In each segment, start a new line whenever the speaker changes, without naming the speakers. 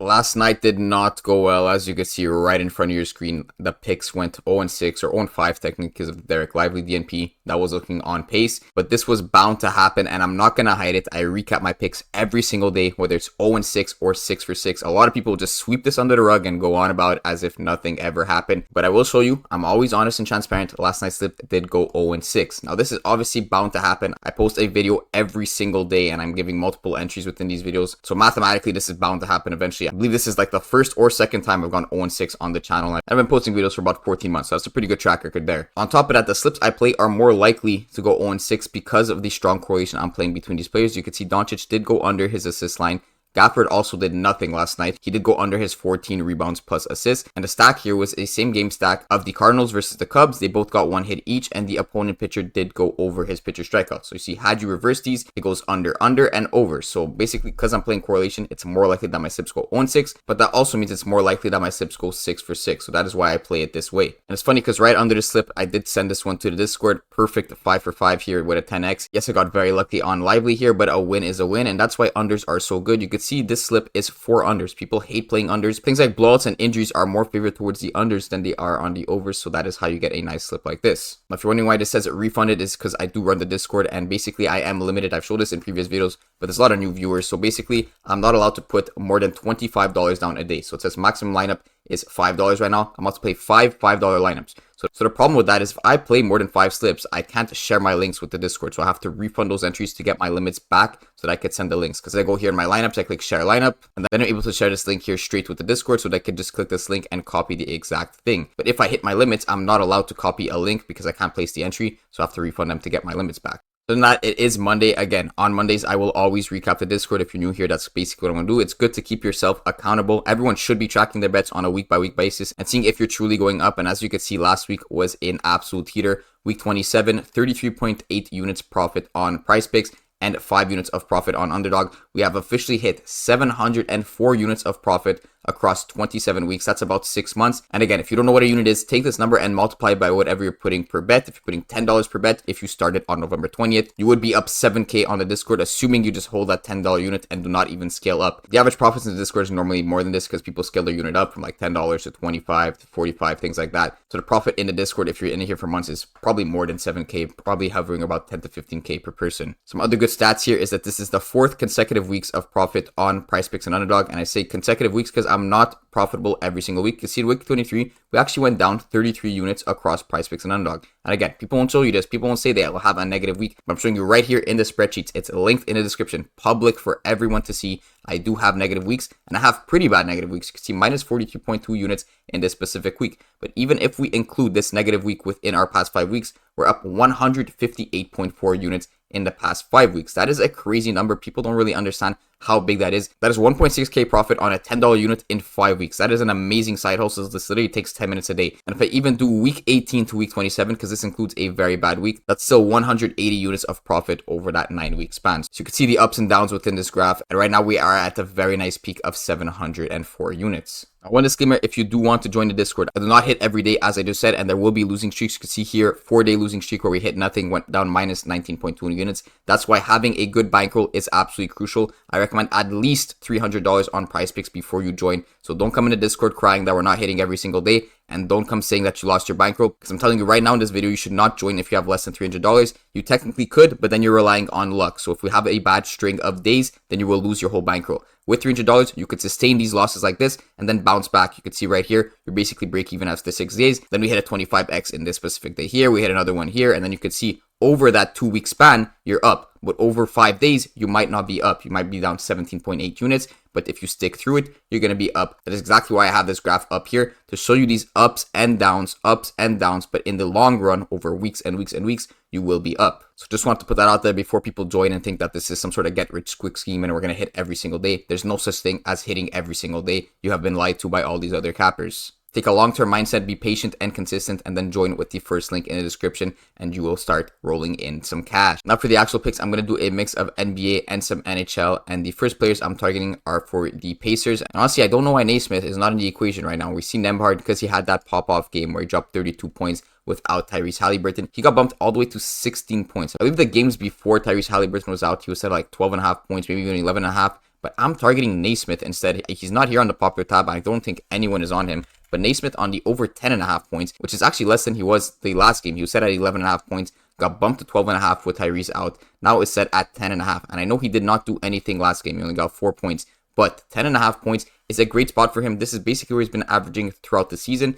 Last night did not go well, as you can see right in front of your screen. The picks went 0-6 or 0-5 technically because of Derek Lively DNP. That was looking on pace, but this was bound to happen, and I'm not going to hide it. I recap my picks every single day, whether it's 0-6 or 6 for 6. A lot of people just sweep this under the rug and go on about it as if nothing ever happened, but I will show you, I'm always honest and transparent. Last night's slip did go 0-6. Now, this is obviously bound to happen. I post a video every single day, and I'm giving multiple entries within these videos, so mathematically, this is bound to happen eventually. I believe this is like the first or second time I've gone 0-6 on the channel. I've been posting videos for about 14 months, so that's a pretty good track record there. On top of that, the slips I play are more likely to go 0-6 because of the strong correlation I'm playing between these players. You can see Doncic did go under his assist line. Gafford also did nothing last night. He did go under his 14 rebounds plus assists. And the stack here was a same game stack of the Cardinals versus the Cubs. They both got one hit each, and the opponent pitcher did go over his pitcher strikeout. So you see, had you reverse these, it goes under, and over. So basically, because I'm playing correlation, it's more likely that my slips go 0-6, but that also means it's more likely that my slips go 6 for 6. So that is why I play it this way. And it's funny because right under the slip, I did send this one to the Discord. Perfect 5 for 5 here with a 10x. Yes, I got very lucky on Lively here, but a win is a win, and that's why unders are so good. You could see this slip is 4 unders. People hate playing unders. Things like blowouts and injuries are more favored towards the unders than they are on the overs, so that is how you get a nice slip like this. Now, if you're wondering why this says refunded, is because I do run the Discord, and basically I am limited. I've showed this in previous videos, but there's a lot of new viewers, so basically I'm not allowed to put more than $25 down a day. So it says maximum lineup is $5 right now. I'm about to play five $5 lineups. So the problem with that is if I play more than 5 slips, I can't share my links with the Discord. So I have to refund those entries to get my limits back so that I could send the links. Because I go here in my lineups, I click share lineup, and then I'm able to share this link here straight with the Discord so that I could just click this link and copy the exact thing. But if I hit my limits, I'm not allowed to copy a link because I can't place the entry. So I have to refund them to get my limits back. Other than that, it is Monday. Again, on Mondays, I will always recap the Discord. If you're new here, that's basically what I'm going to do. It's good to keep yourself accountable. Everyone should be tracking their bets on a week-by-week basis and seeing if you're truly going up. And as you can see, last week was an absolute heater. Week 27, 33.8 units profit on Prizepicks and 5 units of profit on Underdog. We have officially hit 704 units of profit across 27 weeks. That's about 6 months. And again, if you don't know what a unit is, take this number and multiply it by whatever you're putting per bet. If you're putting $10 per bet, if you started on November 20th, you would be up 7K on the Discord, assuming you just hold that $10 unit and do not even scale up. The average profits in the Discord is normally more than this because people scale their unit up from like $10 to 25 to 45, things like that. So the profit in the Discord, if you're in here for months, is probably more than 7K, probably hovering about 10 to 15K per person. Some other good stats here is that this is the 4th consecutive weeks of profit on Prizepicks and Underdog. And I say consecutive weeks because I'm not profitable every single week. You see, in week 23, we actually went down 33 units across Prizepicks and Underdog. And again, people won't show you this. People won't say they will have a negative week. But I'm showing you right here in the spreadsheets. It's linked in the description, public for everyone to see. I do have negative weeks, and I have pretty bad negative weeks. You can see minus 42.2 units in this specific week. But even if we include this negative week within our past 5 weeks, we're up 158.4 units in the past 5 weeks. That is a crazy number. People don't really understand how big that is. That is 1.6K profit on a $10 unit in 5 weeks. That is an amazing side hustle. This literally takes 10 minutes a day. And if I even do week 18 to week 27, because this includes a very bad week, that's still 180 units of profit over that 9-week span. So you can see the ups and downs within this graph. And right now we are at a very nice peak of 704 units. One disclaimer, if you do want to join the Discord, I do not hit every day, as I just said, and there will be losing streaks. You can see here, 4-day losing streak where we hit nothing, went down minus 19.2 units. That's why having a good bankroll is absolutely crucial. I recommend at least $300 on Prizepicks before you join. So don't come in the Discord crying that we're not hitting every single day, and don't come saying that you lost your bankroll, because I'm telling you right now in this video, you should not join if you have less than $300. You technically could, but then you're relying on luck. So if we have a bad string of days, then you will lose your whole bankroll. With $300, you could sustain these losses like this and then bounce back. You can see right here, you're basically break even after 6 days. Then we hit a 25x in this specific day here. We hit another one here, and then you could see over that 2-week span, you're up. But over 5 days, you might not be up. You might be down 17.8 units. But if you stick through it, you're going to be up. That is exactly why I have this graph up here, to show you these ups and downs. But in the long run, over weeks and weeks and weeks, you will be up. So just want to put that out there before people join and think that this is some sort of get-rich-quick scheme and we're going to hit every single day. There's no such thing as hitting every single day. You have been lied to by all these other cappers. Take a long-term mindset, be patient and consistent, and then join with the first link in the description, and you will start rolling in some cash. Now for the actual picks, I'm going to do a mix of NBA and some NHL, and the first players I'm targeting are for the Pacers. And honestly, I don't know why Naismith is not in the equation right now. We see Nembhard because he had that pop-off game where he dropped 32 points without Tyrese Halliburton. He got bumped all the way to 16 points. I believe the games before Tyrese Halliburton was out, he was at like 12.5 points, maybe even 11.5. but I'm targeting Naismith instead. He's not here on the popular tab. I don't think anyone is on him. But Naismith on the over 10.5 points, which is actually less than he was the last game. He was set at 11.5 points, got bumped to 12.5 with Tyrese out. Now it's set at 10.5. And I know he did not do anything last game. He only got 4 points. But 10.5 points is a great spot for him. This is basically where he's been averaging throughout the season.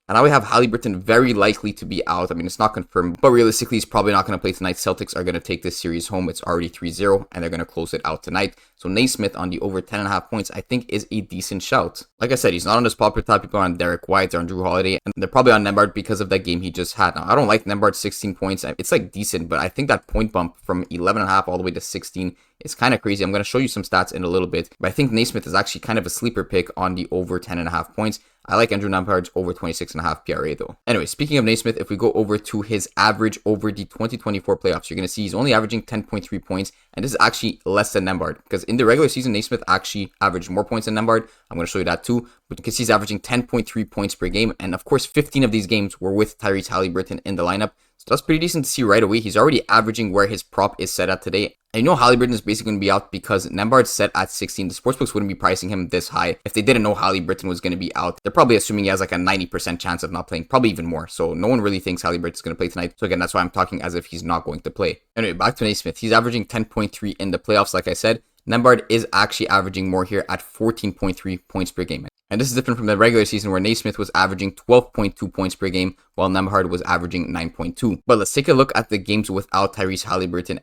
And now we have Haliburton very likely to be out. I mean, it's not confirmed, but realistically, he's probably not going to play tonight. Celtics are going to take this series home. It's already 3-0, and they're going to close it out tonight. So Naismith on the over 10.5 points, I think, is a decent shout. Like I said, he's not on this popular top. People are on Derek White, they're on Drew Holiday, and they're probably on Nembhard because of that game he just had. Now, I don't like Nembhard's 16 points. It's like decent, but I think that point bump from 11.5 all the way to 16 is kind of crazy. I'm going to show you some stats in a little bit, but I think Naismith is actually kind of a sleeper pick on the over 10.5 points. I like Andrew Nembhard's over 26.5 PRA though. Anyway, speaking of Naismith, if we go over to his average over the 2024 playoffs, you're going to see he's only averaging 10.3 points, and this is actually less than Nembhard, because in the regular season, Naismith actually averaged more points than Nembhard. I'm going to show you that too, but you can see he's averaging 10.3 points per game, and of course, 15 of these games were with Tyrese Haliburton in the lineup. So that's pretty decent to see right away. He's already averaging where his prop is set at today. And you know Haliburton is basically going to be out because Nembhard's set at 16. The sportsbooks wouldn't be pricing him this high if they didn't know Haliburton was going to be out. They're probably assuming he has like a 90% chance of not playing, probably even more. So no one really thinks Haliburton's going to play tonight. So again, that's why I'm talking as if he's not going to play. Anyway, back to Naismith. He's averaging 10.3 in the playoffs, like I said. Nembhard is actually averaging more here at 14.3 points per game. And this is different from the regular season where Naismith was averaging 12.2 points per game while Nembhard was averaging 9.2. But let's take a look at the games without Tyrese Haliburton.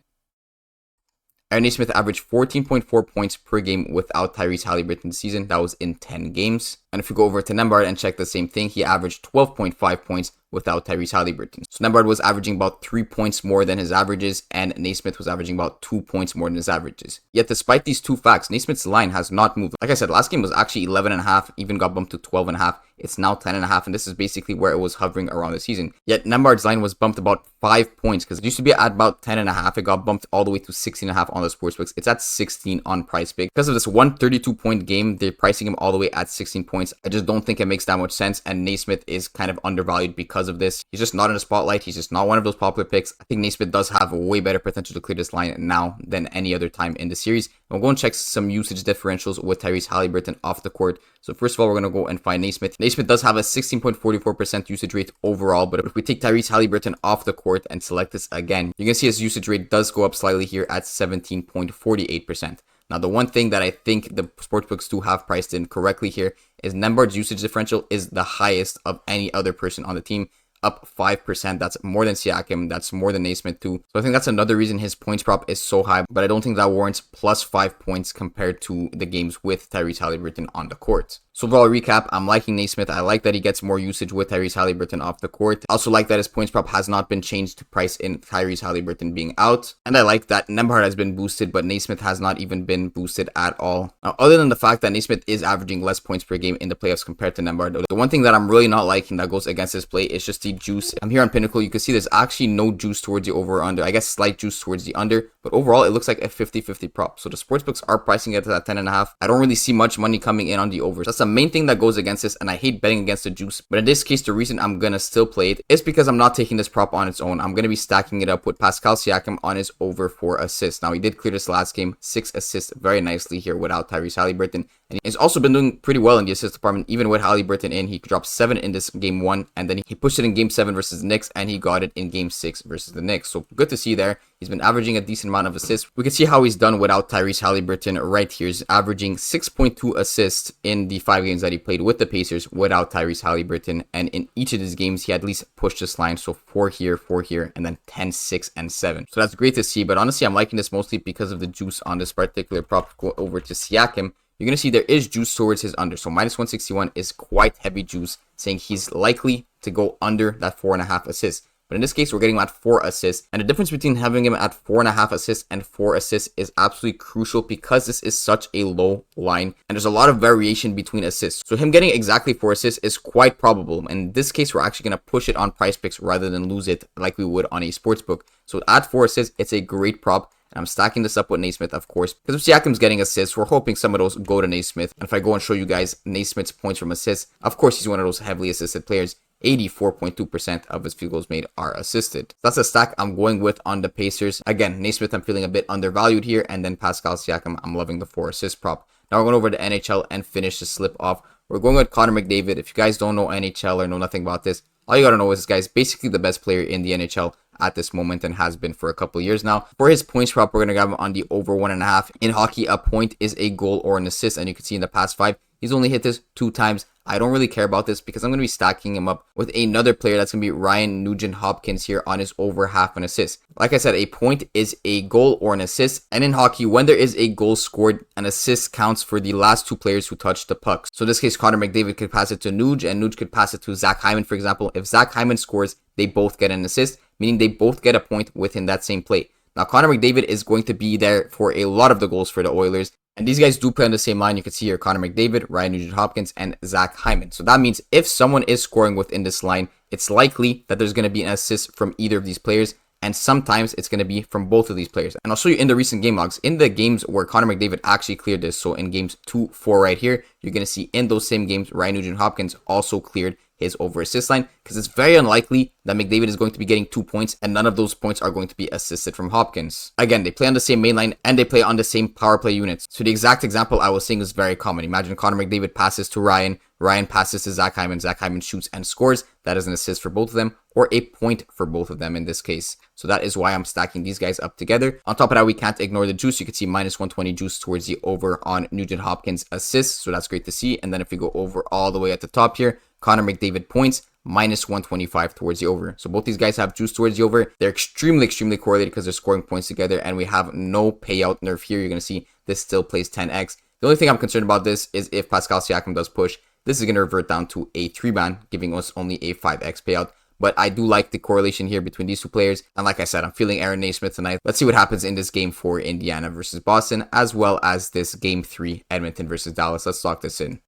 Aaron Naismith averaged 14.4 points per game without Tyrese Haliburton this season. That was in 10 games. And if we go over to Nembhard and check the same thing, he averaged 12.5 points without Tyrese Haliburton. So Nembhard was averaging about 3 points more than his averages, and Naismith was averaging about 2 points more than his averages. Yet despite these two facts, Naismith's line has not moved. Like I said, last game was actually 11.5, even got bumped to 12.5. It's now 10.5, and this is basically where it was hovering around the season. Yet Nembhard's line was bumped about 5 points, because it used to be at about 10.5. It got bumped all the way to 16.5 on the sportsbooks. It's at 16 on Prizepicks. Because of this 132-point game, they're pricing him all the way at 16 points. I just don't think it makes that much sense, and Naismith is kind of undervalued because of this. He's just not in the spotlight. He's just not one of those popular picks. I think Naismith does have a way better potential to clear this line now than any other time in the series. And we'll go and check some usage differentials with Tyrese Haliburton off the court. So first of all, we're going to go and find Naismith. Naismith does have a 16.44% usage rate overall, but if we take Tyrese Haliburton off the court and select this again, you can see his usage rate does go up slightly here at 17.48%. Now, the one thing that I think the sportsbooks do have priced in correctly here is Nembhard's usage differential is the highest of any other person on the team, up 5%. That's more than Siakam. That's more than Naismith too. So I think that's another reason his points prop is so high, but I don't think that warrants plus 5 points compared to the games with Tyrese Haliburton on the court. So overall recap, I'm liking Naismith. I like that he gets more usage with Tyrese Haliburton off the court. I also like that his points prop has not been changed to price in Tyrese Haliburton being out. And I like that Nembhard has been boosted, but Naismith has not even been boosted at all. Now, other than the fact that Naismith is averaging less points per game in the playoffs compared to Nembhard, the one thing that I'm really not liking that goes against this play is just the juice. I'm here on Pinnacle. You can see there's actually no juice towards the over or under. I guess slight juice towards the under, but overall it looks like a 50-50 prop. So the sportsbooks are pricing it at 10.5. I don't really see much money coming in on the overs. That's the main thing that goes against this, and I hate betting against the juice. But in this case, the reason I'm gonna still play it is because I'm not taking this prop on its own. I'm gonna be stacking it up with Pascal Siakam on his over 4 assists. Now, he did clear this last game, 6 assists very nicely here without Tyrese Haliburton. And he's also been doing pretty well in the assist department, even with Haliburton in. He dropped 7 in this game 1, and then he pushed it in game 7 versus the Knicks, and he got it in game 6 versus the Knicks. So good to see there. He's been averaging a decent amount of assists. We can see how he's done without Tyrese Haliburton right here. He's averaging 6.2 assists in the 5 games that he played with the Pacers without Tyrese Haliburton. And in each of his games, he at least pushed this line. So 4 here, and then 10, 6, and 7. So that's great to see. But honestly, I'm liking this mostly because of the juice on this particular prop. Go over to Siakam. You're going to see there is juice towards his under. So minus 161 is quite heavy juice, saying he's likely to go under that 4.5 assists. But in this case, we're getting him at 4 assists. And the difference between having him at 4.5 assists and 4 assists is absolutely crucial because this is such a low line. And there's a lot of variation between assists. So him getting exactly 4 assists is quite probable. And in this case, we're actually going to push it on Prizepicks rather than lose it like we would on a sportsbook. So at 4 assists, it's a great prop. And I'm stacking this up with Naismith, of course, because if Siakam's getting assists, we're hoping some of those go to Naismith. And if I go and show you guys Naismith's points from assists, of course, he's one of those heavily assisted players. 84.2% of his field goals made are assisted. That's a stack I'm going with on the Pacers. Again, Naismith I'm feeling a bit undervalued here, and then Pascal Siakam, I'm loving the 4 assist prop. Now we're going over to NHL and finish the slip off. We're going with Connor McDavid. If you guys don't know NHL or know nothing about this, all you got to know is this guy's basically the best player in the NHL at this moment and has been for a couple years now. For his points prop, we're going to grab him on the over 1.5. In hockey, a point is a goal or an assist, and you can see in the past 5, he's only hit this 2 times. I don't really care about this because I'm going to be stacking him up with another player that's going to be Ryan Nugent-Hopkins here on his over half an assist. Like I said, a point is a goal or an assist, and in hockey, when there is a goal scored, an assist counts for the last 2 players who touch the puck. So in this case, Connor McDavid could pass it to Nuge, and Nuge could pass it to Zach Hyman, for example. If Zach Hyman scores, they both get an assist, meaning they both get a point within that same play. Now, Connor McDavid is going to be there for a lot of the goals for the Oilers. And these guys do play on the same line. You can see here Connor McDavid, Ryan Nugent-Hopkins, and Zach Hyman. So that means if someone is scoring within this line, it's likely that there's going to be an assist from either of these players. And sometimes it's going to be from both of these players. And I'll show you in the recent game logs, in the games where Connor McDavid actually cleared this. So in games 2-4 right here, you're going to see in those same games, Ryan Nugent-Hopkins also cleared his over assist line, because it's very unlikely that McDavid is going to be getting 2 points and none of those points are going to be assisted from Hopkins. Again, they play on the same main line and they play on the same power play units. So the exact example I was saying is very common. Imagine Connor McDavid passes to Ryan, Ryan passes to Zach Hyman, Zach Hyman shoots and scores. That is an assist for both of them, or a point for both of them in this case. So that is why I'm stacking these guys up together. On top of that, we can't ignore the juice. You can see minus 120 juice towards the over on Nugent-Hopkins assists. So that's great to see. And then if we go over all the way at the top here, Connor McDavid points, minus 125 towards the over. So both these guys have juice towards the over. They're extremely correlated because they're scoring points together, and we have no payout nerf here. You're going to see this still plays 10x. The only thing I'm concerned about this is if Pascal Siakam does push, this is going to revert down to a 3-man, giving us only a 5x payout. But I do like the correlation here between these 2 players. And like I said, I'm feeling Aaron Naismith tonight. Let's see what happens in this game 4 Indiana versus Boston, as well as this game 3 Edmonton versus Dallas. Let's lock this in.